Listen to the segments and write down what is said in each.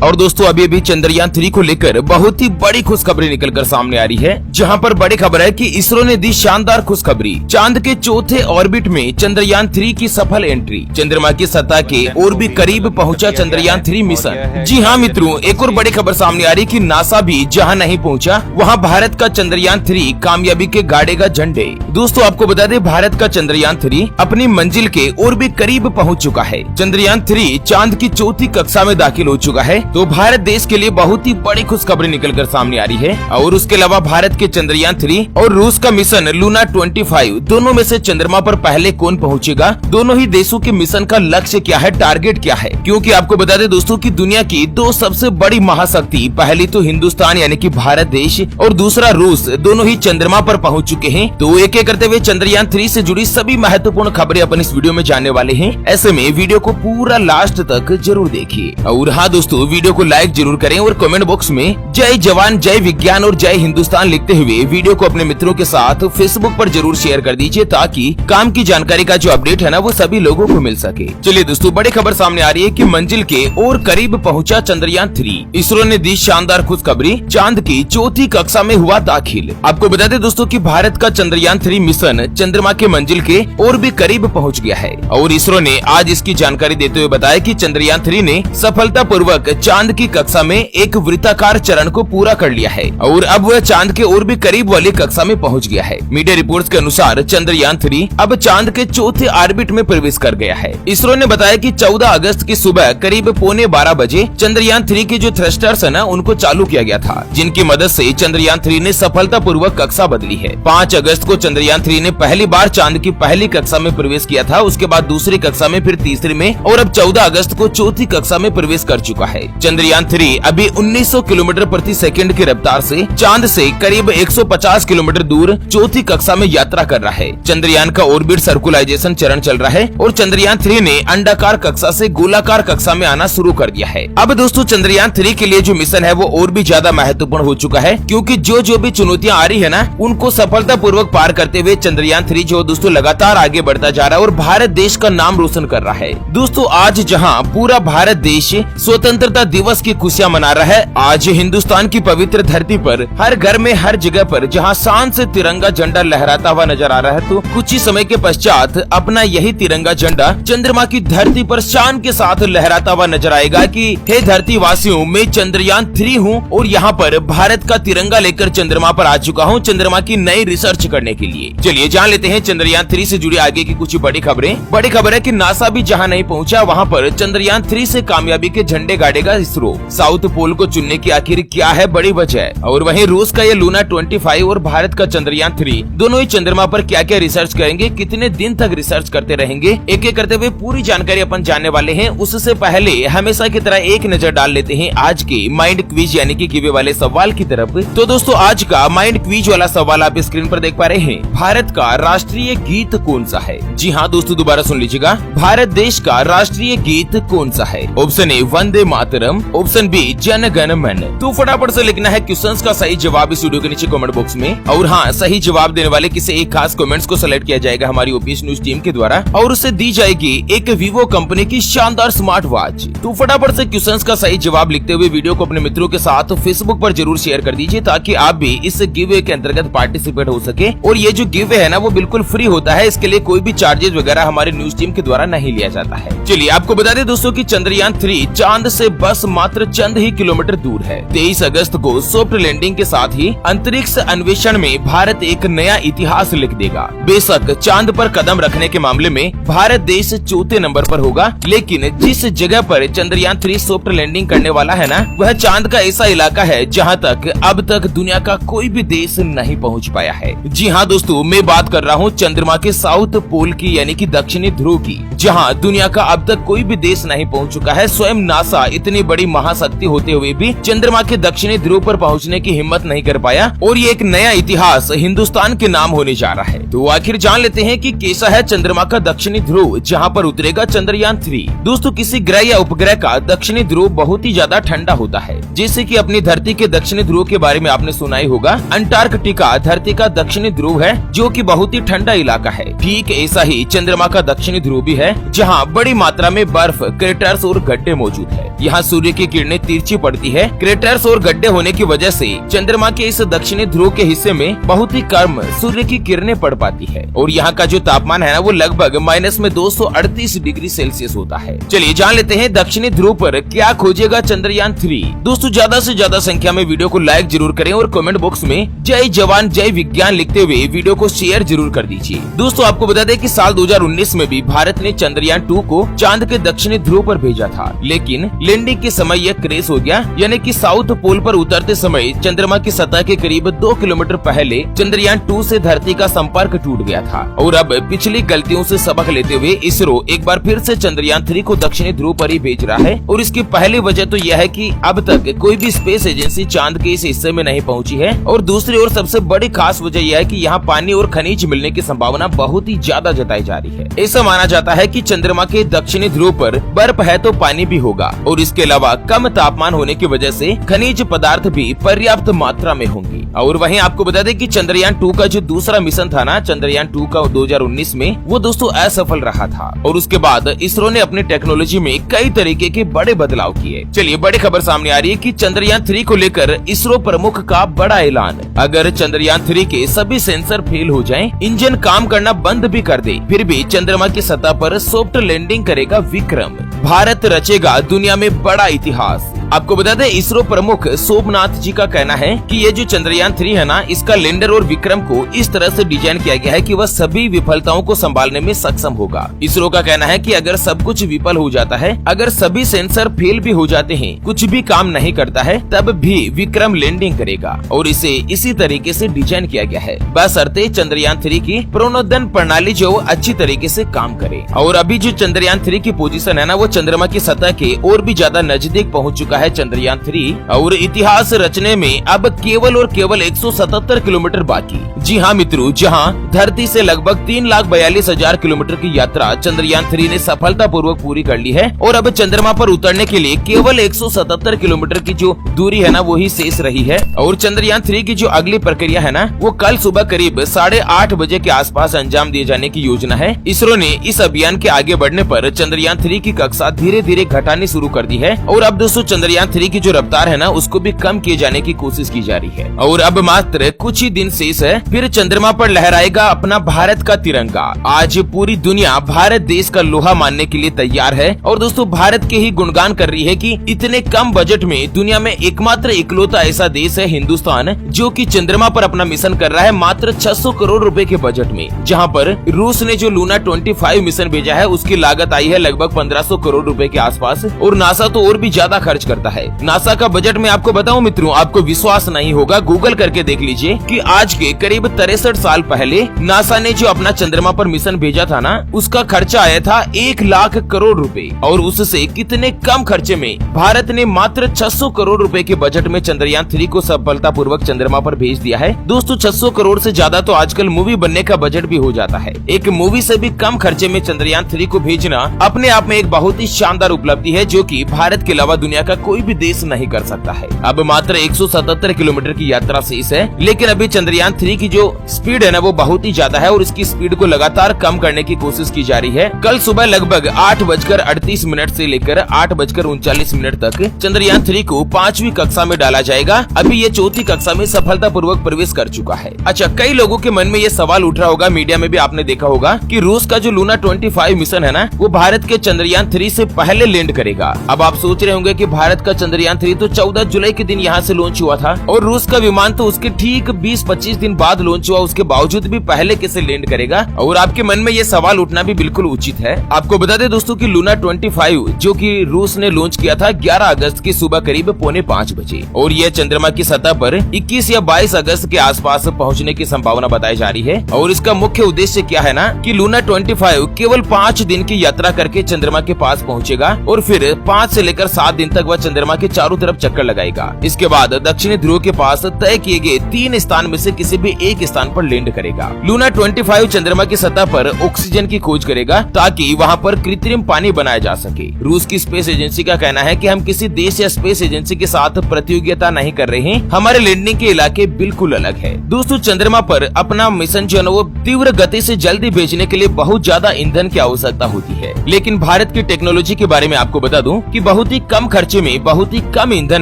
और दोस्तों अभी अभी चंद्रयान 3 को लेकर बहुत ही बड़ी खुशखबरी निकलकर सामने आ रही है, जहां पर बड़ी खबर है कि इसरो ने दी शानदार खुशखबरी। चांद के चौथे ऑर्बिट में चंद्रयान 3 की सफल एंट्री। चंद्रमा की सतह के और भी करीब पहुंचा चंद्रयान 3 मिशन। जी हाँ मित्रों, एक और बड़ी खबर सामने आ रही कि नासा भी जहां नहीं पहुंचा वहां भारत का चंद्रयान 3 कामयाबी के गाड़ेगा झंडे। दोस्तों आपको बता दें, भारत का चंद्रयान 3 अपनी मंजिल के और भी करीब पहुंच चुका है। चंद्रयान 3 चांद की चौथी कक्षा में दाखिल हो चुका है, तो भारत देश के लिए बहुत ही बड़ी खुशखबरी निकलकर सामने आ रही है। और उसके अलावा भारत के चंद्रयान 3 और रूस का मिशन लूना 25 दोनों में से चंद्रमा पर पहले कौन पहुंचेगा, दोनों ही देशों के मिशन का लक्ष्य क्या है, टारगेट क्या है। क्योंकि आपको बता दें दोस्तों कि दुनिया की दो सबसे बड़ी महाशक्ति, पहली तो हिंदुस्तान यानी कि भारत देश और दूसरा रूस, दोनों ही चंद्रमा पर पहुंच चुके हैं। तो एक एक करते हुए चंद्रयान 3 से जुड़ी सभी महत्वपूर्ण खबरें अपन इस वीडियो में जानने वाले हैं। ऐसे में वीडियो को पूरा लास्ट तक जरूर देखिए। और हाँ दोस्तों, वीडियो को लाइक जरूर करें और कमेंट बॉक्स में जय जवान, जय विज्ञान और जय हिंदुस्तान लिखते हुए वीडियो को अपने मित्रों के साथ फेसबुक पर जरूर शेयर कर दीजिए, ताकि काम की जानकारी का जो अपडेट है ना वो सभी लोगों को मिल सके। चलिए दोस्तों, बड़ी खबर सामने आ रही है कि मंजिल के और करीब पहुंचा चंद्रयान 3। इसरो ने दी शानदार खुशखबरी, चांद की चौथी कक्षा में हुआ दाखिल। आपको बता दें दोस्तों कि भारत का चंद्रयान 3 मिशन चंद्रमा के मंजिल के और भी करीब पहुंच गया है। और इसरो ने आज इसकी जानकारी देते हुए बताया कि चंद्रयान 3 ने सफलतापूर्वक चांद की कक्षा में एक वृत्ताकार चरण को पूरा कर लिया है और अब वह चांद के और भी करीब वाली कक्षा में पहुंच गया है। मीडिया रिपोर्ट्स के अनुसार चंद्रयान 3 अब चांद के चौथे ऑर्बिट में प्रवेश कर गया है। इसरो ने बताया कि 14 अगस्त की सुबह करीब 11:15 बजे चंद्रयान 3 के जो थ्रस्टर्स है ना उनको चालू किया गया था, जिनकी मदद से चंद्रयान 3 ने सफलतापूर्वक कक्षा बदली है। 5 अगस्त को चंद्रयान 3 ने पहली बार चांद की पहली कक्षा में प्रवेश किया था, उसके बाद दूसरी कक्षा में, फिर तीसरी में और अब 14 अगस्त को चौथी कक्षा में प्रवेश कर चुका है। चंद्रयान 3 अभी 1900 किलोमीटर प्रति सेकंड की रफ्तार से चांद से करीब 150 किलोमीटर दूर चौथी कक्षा में यात्रा कर रहा है। चंद्रयान का ऑर्बिट सर्कुलाइजेशन चरण चल रहा है और चंद्रयान 3 ने अंडाकार कक्षा से गोलाकार कक्षा में आना शुरू कर दिया है। अब दोस्तों चंद्रयान 3 के लिए जो मिशन है वो और भी ज्यादा महत्वपूर्ण हो चुका है, क्योंकि जो भी चुनौतियां आ रही है ना उनको सफलतापूर्वक पार करते हुए चंद्रयान 3 जो दोस्तों लगातार आगे बढ़ता जा रहा है और भारत देश का नाम रोशन कर रहा है। दोस्तों आज जहां पूरा भारत देश स्वतंत्रता दिवस की खुशियां मना रहा है, आज हिंदुस्तान की पवित्र धरती पर हर घर में हर जगह पर जहां शान से तिरंगा झंडा लहराता हुआ नजर आ रहा है, तो कुछ ही समय के पश्चात अपना यही तिरंगा झंडा चंद्रमा की धरती पर शान के साथ लहराता हुआ नजर आएगा कि हे धरती वासियों, मैं चंद्रयान 3 हूँ और यहाँ पर भारत का तिरंगा लेकर चंद्रमा पर आ चुका हूँ चंद्रमा की नई रिसर्च करने के लिए। चलिए जान लेते हैं चंद्रयान 3 से जुड़ी आगे की कुछ बड़ी खबरें। बड़ी खबर है कि नासा भी जहाँ नहीं पहुँचा वहाँ पर चंद्रयान 3 से कामयाबी के झंडे गाड़ेगा इसरो। साउथ पोल को चुनने की आखिर क्या है बड़ी वजह, और वहीं रूस का ये लूना 25 और भारत का चंद्रयान 3 दोनों ही चंद्रमा पर क्या क्या रिसर्च करेंगे, कितने दिन तक रिसर्च करते रहेंगे, एक एक करते हुए पूरी जानकारी अपन जानने वाले हैं। उससे पहले हमेशा की तरह एक नजर डाल लेते हैं आज के माइंड क्विज यानी कि गिवे वाले सवाल की तरफ। तो दोस्तों आज का माइंड क्विज वाला सवाल आप स्क्रीन पर देख पा रहे हैं। भारत का राष्ट्रीय गीत कौन सा है? जी हाँ दोस्तों, दोबारा सुन लीजिएगा, भारत देश का राष्ट्रीय गीत कौन सा है? Option A Vande Mataram, option B Jana Gana मन। तो फटाफट से लिखना है क्वेश्चंस का सही जवाब इस वीडियो के नीचे कमेंट बॉक्स में। और हाँ, सही जवाब देने वाले किसी एक खास कमेंट्स को सेलेक्ट किया जाएगा हमारी ओपीएस न्यूज टीम के द्वारा और उसे दी जाएगी एक वीवो कंपनी की शानदार स्मार्ट वॉच। तो फटाफट से क्वेश्चंस का सही जवाब लिखते हुए वीडियो को अपने मित्रों के साथ फेसबुक पर जरूर शेयर कर दीजिए, ताकि आप भी इस गिवे के अंतर्गत पार्टिसिपेट हो सके। और ये जो गिवे है ना वो बिल्कुल फ्री होता है, इसके लिए कोई भी चार्जेस वगैरह हमारी न्यूज टीम के द्वारा नहीं लिया जाता है। चलिए आपको बता दें दोस्तों कि चंद्रयान 3 चांद से बस मात्र चंद ही किलोमीटर दूर है। 23 अगस्त को सॉफ्ट लैंडिंग के साथ ही अंतरिक्ष अन्वेषण में भारत एक नया इतिहास लिख देगा। बेशक चांद पर कदम रखने के मामले में भारत देश चौथे नंबर पर होगा, लेकिन जिस जगह पर चंद्रयान 3 सॉफ्ट लैंडिंग करने वाला है ना वह चांद का ऐसा इलाका है जहां तक अब तक दुनिया का कोई भी देश नहीं पहुंच पाया है। जी हाँ दोस्तों, मैं बात कर रहा हूँ चंद्रमा के साउथ पोल की यानी कि दक्षिणी ध्रुव की, जहाँ दुनिया का अब तक कोई भी देश नहीं पहुँच चुका है। स्वयं नासा इतनी बड़ी महाशक्ति होते हुए भी चंद्रमा के दक्षिणी ध्रुव पर पहुँचने की हिम्मत नहीं कर पाया और ये एक नया इतिहास हिंदुस्तान के नाम होने जा रहा है। तो आखिर जान लेते हैं कि कैसा है चंद्रमा का दक्षिणी ध्रुव जहाँ पर उतरेगा चंद्रयान 3। दोस्तों किसी ग्रह या उपग्रह का दक्षिणी ध्रुव बहुत ही ज्यादा ठंडा होता है, जैसे कि अपनी धरती के दक्षिणी ध्रुव के बारे में आपने सुना ही होगा। अंटार्कटिका धरती का दक्षिणी ध्रुव है जो कि बहुत ही ठंडा इलाका है। ठीक ऐसा ही चंद्रमा का दक्षिणी ध्रुव भी है जहाँ बड़ी मात्रा में बर्फ, क्रेटर्स और गड्ढे मौजूद है। यहाँ सूर्य की किरणें तिरछी पड़ती है। क्रेटर्स और गड्ढे होने की वजह से चंद्रमा के इस दक्षिणी ध्रुव के हिस्से में बहुत ही कम सूर्य की किरणें पड़ पाती है और यहाँ का जो तापमान है ना वो लगभग माइनस में 238 डिग्री सेल्सियस होता है। चलिए जान लेते हैं दक्षिणी ध्रुव पर क्या खोजेगा चंद्रयान 3। दोस्तों ज्यादा से ज्यादा संख्या में वीडियो को लाइक जरूर करें और कमेंट बॉक्स में जय जवान जय विज्ञान लिखते हुए वीडियो को शेयर जरूर कर दीजिए। दोस्तों आपको बता दें कि साल 2019 में भी भारत ने चंद्रयान 2 को चांद के दक्षिणी ध्रुव पर भेजा था, लेकिन लैंडिंग के समय यह क्रैश हो गया, यानी कि साउथ पोल पर उतरते समय चंद्रमा की सतह के करीब 2 किलोमीटर पहले चंद्रयान 2 से धरती का संपर्क टूट गया था। और अब पिछली गलतियों से सबक लेते हुए इसरो एक बार फिर से चंद्रयान 3 को दक्षिणी ध्रुव पर ही भेज रहा है। और इसकी पहली वजह तो यह है कि अब तक कोई भी स्पेस एजेंसी चांद के इस हिस्से में नहीं पहुंची है और दूसरी ओर सबसे बड़ी खास वजह यह है कि यहाँ पानी और खनिज मिलने की संभावना बहुत ही ज्यादा जताई जा रही है। ऐसा माना जाता है कि चंद्रमा के दक्षिणी ध्रुव पर बर्फ है तो पानी भी होगा और इसके अलावा कम तापमान होने की वजह से खनिज पदार्थ भी पर्याप्त मात्रा में होंगे। और वहीं आपको बता दें कि चंद्रयान 2 का जो दूसरा मिशन था ना, चंद्रयान 2 का 2019 में, वो दोस्तों असफल रहा था और उसके बाद इसरो ने अपनी टेक्नोलॉजी में कई तरीके के बड़े बदलाव किए। चलिए बड़ी खबर सामने आ रही है कि चंद्रयान 3 को लेकर इसरो प्रमुख का बड़ा ऐलान। अगर चंद्रयान 3 के सभी सेंसर फेल हो जाएं, इंजन काम करना बंद भी कर दे, फिर भी चंद्रमा की सतह पर सॉफ्ट लैंडिंग करेगा विक्रम। भारत रचेगा दुनिया में बड़ा इतिहास। आपको बता दें इसरो प्रमुख सोमनाथ जी का कहना है कि ये जो चंद्रयान 3 है ना, इसका लैंडर और विक्रम को इस तरह से डिजाइन किया गया है कि वह सभी विफलताओं को संभालने में सक्षम होगा। इसरो का कहना है कि अगर सब कुछ विफल हो जाता है, अगर सभी सेंसर फेल भी हो जाते हैं, कुछ भी काम नहीं करता है, तब भी विक्रम लैंडिंग करेगा और इसे इसी तरीके से डिजाइन किया गया है, बशर्ते चंद्रयान 3 की प्रणोदन प्रणाली जो अच्छी तरीके से काम करे। और अभी जो चंद्रयान 3 की पोजीशन है ना, वो चंद्रमा की सतह के और भी ज्यादा नजदीक पहुंच चुका है चंद्रयान 3 और इतिहास रचने में अब केवल और केवल 177 किलोमीटर बाकी। जी हाँ मित्रों, जहां धरती से लगभग 3,42,000 किलोमीटर की यात्रा चंद्रयान 3 ने सफलतापूर्वक पूरी कर ली है और अब चंद्रमा पर उतरने के लिए केवल 177 किलोमीटर की जो दूरी है ना, वो ही शेष रही है। और चंद्रयान 3 की जो अगली प्रक्रिया है ना, वो कल सुबह करीब 8:30 बजे के आसपास अंजाम दिए जाने की योजना है। इसरो ने इस अभियान के आगे बढ़ने पर चंद्रयान 3 की कक्षा धीरे धीरे घटानी शुरू कर दी है और अब दोस्तों चंद्रयान 3 की जो रफ्तार है ना, उसको भी कम किए जाने की कोशिश की जा रही है। और अब मात्र कुछ ही दिन शेष है, फिर चंद्रमा पर लहराएगा अपना भारत का तिरंगा। आज पूरी दुनिया भारत देश का लोहा मानने के लिए तैयार है और दोस्तों भारत के ही गुणगान कर रही है कि इतने कम बजट में दुनिया में एकमात्र इकलौता ऐसा देश है हिंदुस्तान, जो कि चंद्रमा पर अपना मिशन कर रहा है मात्र 600 करोड़ रुपए के बजट में। जहां पर रूस ने जो लूना 25 मिशन भेजा है, उसकी लागत आई है लगभग 1500 करोड़ रुपए के आसपास और नासा तो और भी ज्यादा खर्च करता है। नासा का बजट में आपको बताऊं मित्रों, आपको विश्वास नहीं होगा, गूगल करके देख लीजिए कि आज के करीब 63 साल पहले नासा ने जो अपना चंद्रमा पर मिशन भेजा था ना, उसका खर्चा आया था 1 लाख करोड़ रुपए और उससे कितने कम खर्चे में भारत ने मात्र 600 करोड़ रुपए के बजट में चंद्रयान 3 को सफलतापूर्वक चंद्रमा पर भेज दिया है। दोस्तों 600 करोड़ से ज्यादा तो आजकल मूवी बनने का बजट भी हो जाता है। एक मूवी से भी कम खर्चे में चंद्रयान 3 को भेजना अपने आप में एक बहुत ही शानदार उपलब्धि है, जो कि भारत के अलावा दुनिया का कोई भी देश नहीं कर सकता है। अब मात्र 177 किलोमीटर की यात्रा शेष है, लेकिन अभी चंद्रयान 3 की जो स्पीड है ना, वो बहुत ही ज्यादा है और इसकी स्पीड को लगातार कम करने की कोशिश की जा रही है। कल सुबह लगभग 8:38 से लेकर 8:39 तक चंद्रयान 3 को 5वीं कक्षा में डाला जाएगा। अभी ये 4थी कक्षा में सफलतापूर्वक प्रवेश कर चुका है। अच्छा, कई लोगों के मन में ये सवाल उठ रहा होगा, मीडिया में भी आपने देखा होगा कि रूस का जो लूना 25 मिशन है ना, वो भारत के चंद्रयान 3 से पहले लैंड करेगा। अब आप सोच रहे होंगे कि भारत का चंद्रयान 3 तो 14 जुलाई के दिन यहाँ से लॉन्च हुआ था और रूस का विमान तो उसके ठीक 20-25 दिन बाद लॉन्च हुआ, उसके बावजूद भी पहले कैसे लैंड करेगा? और आपके मन में ये सवाल उठना भी बिल्कुल उचित है। आपको बता दें दोस्तों कि लूना 25 जो कि रूस ने लॉन्च किया था 11 अगस्त की सुबह करीब 4:45 बजे और यह चंद्रमा की सतह पर 21 या 22 अगस्त के आसपास पहुंचने की संभावना बताई जा रही है। और इसका मुख्य उद्देश्य क्या है ना, कि लूना 25 केवल 5 दिन की यात्रा करके चंद्रमा के पास पहुंचेगा और फिर 5 से लेकर 7 दिन तक वह चंद्रमा के चारों तरफ चक्कर लगाएगा। इसके बाद दक्षिणी ध्रुव के पास तय किए गए 3 स्थान में से किसी भी एक स्थान पर लैंड करेगा। लूना 25 चंद्रमा की सतह पर ऑक्सीजन की खोज करेगा ताकि वहां पर कृत्रिम पानी बनाया जा सके। रूस की स्पेस एजेंसी का कहना है कि हम किसी देश या स्पेस एजेंसी के साथ प्रतियोगिता नहीं कर रहे हैं, हमारे लैंडिंग के इलाके बिल्कुल अलग है। दोस्तों चंद्रमा पर अपना मिशन जो है वो तीव्र गति से जल्दी भेजने के लिए बहुत ज्यादा ईंधन की आवश्यकता होती है, लेकिन भारत की टेक्नोलॉजी के बारे में आपको बता दूं कि बहुत ही कम खर्चे में में बहुत ही कम ईंधन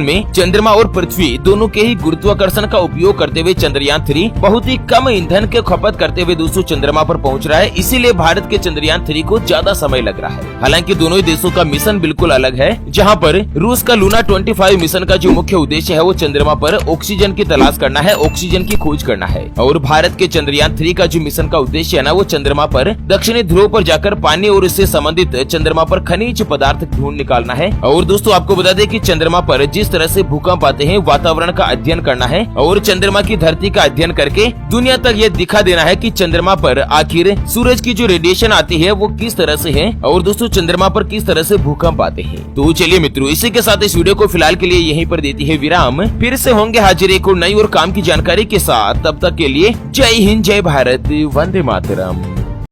में चंद्रमा और पृथ्वी दोनों के ही गुरुत्वाकर्षण का उपयोग करते हुए चंद्रयान 3 बहुत ही कम ईंधन के खपत करते हुए दोस्तों चंद्रमा पर पहुंच रहा है। इसीलिए भारत के चंद्रयान 3 को ज्यादा समय लग रहा है। हालांकि दोनों ही देशों का मिशन बिल्कुल अलग है। जहां पर रूस का लूना 25 मिशन का जो मुख्य उद्देश्य है वो चंद्रमा पर ऑक्सीजन की तलाश करना है, ऑक्सीजन की खोज करना है। और भारत के चंद्रयान 3 का जो मिशन का उद्देश्य है ना वो चंद्रमा पर दक्षिणी ध्रुव पर जाकर पानी और इससे संबंधित चंद्रमा पर खनिज पदार्थ ढूंढ निकालना है। और दोस्तों आपको बता दें कि चंद्रमा पर जिस तरह से भूकंप आते हैं वातावरण का अध्ययन करना है और चंद्रमा की धरती का अध्ययन करके दुनिया तक ये दिखा देना है कि चंद्रमा पर आखिर सूरज की जो रेडिएशन आती है वो किस तरह से है और दोस्तों चंद्रमा पर किस तरह से भूकंप आते हैं। तो चलिए मित्रों, इसी के साथ इस वीडियो को फिलहाल के लिए यहीं पर देती है विराम। फिर से होंगे हाजिर एक और नई और काम की जानकारी के साथ। तब तक के लिए जय हिंद, जय भारत, वंदे मातरम।